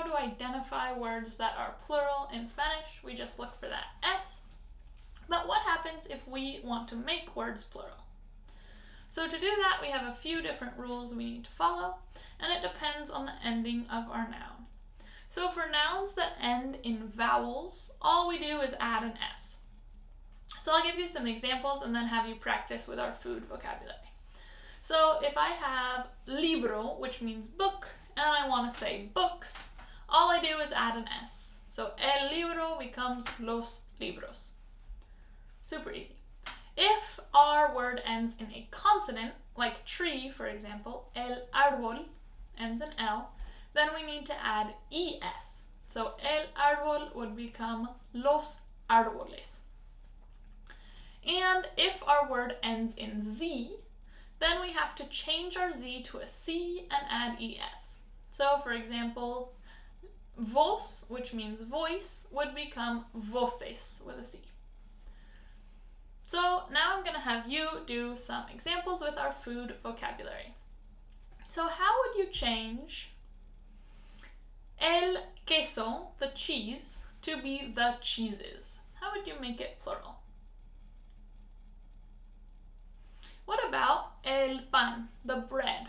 to identify words that are plural in Spanish. We just look for that S. But what happens if we want to make words plural? So to do that, we have a few different rules we need to follow, and it depends on the ending of our noun. So for nouns that end in vowels, all we do is add an S. So I'll give you some examples and then have you practice with our food vocabulary. So if I have libro, which means book, and I want to say books, all I do is add an S. So el libro becomes los libros. Super easy. If our word ends in a consonant, like tree, for example, el árbol ends in L, then we need to add ES. So el árbol would become los árboles. And if our word ends in Z, then we have to change our Z to a C and add ES. So for example, voz, which means voice, would become voces with a C. So now I'm going to have you do some examples with our food vocabulary. So how would you change el queso, the cheese, to be the cheeses? How would you make it plural? What about el pan, the bread?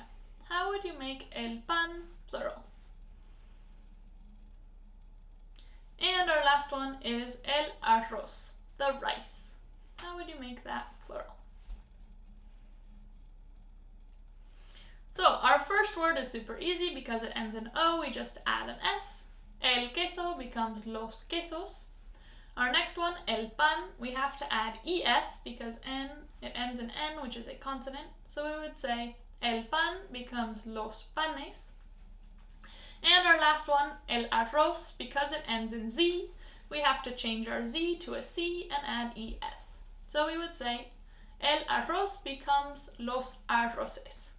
How would you make el pan plural? And our last one is el arroz, the rice. How would you make that plural? So our first word is super easy because it ends in O, we just add an S. El queso becomes los quesos. Our next one, el pan, we have to add ES because it ends in N, which is a consonant. So we would say el pan becomes los panes. And our last one, el arroz, because it ends in Z, we have to change our Z to a C and add ES. So we would say el arroz becomes los arroces.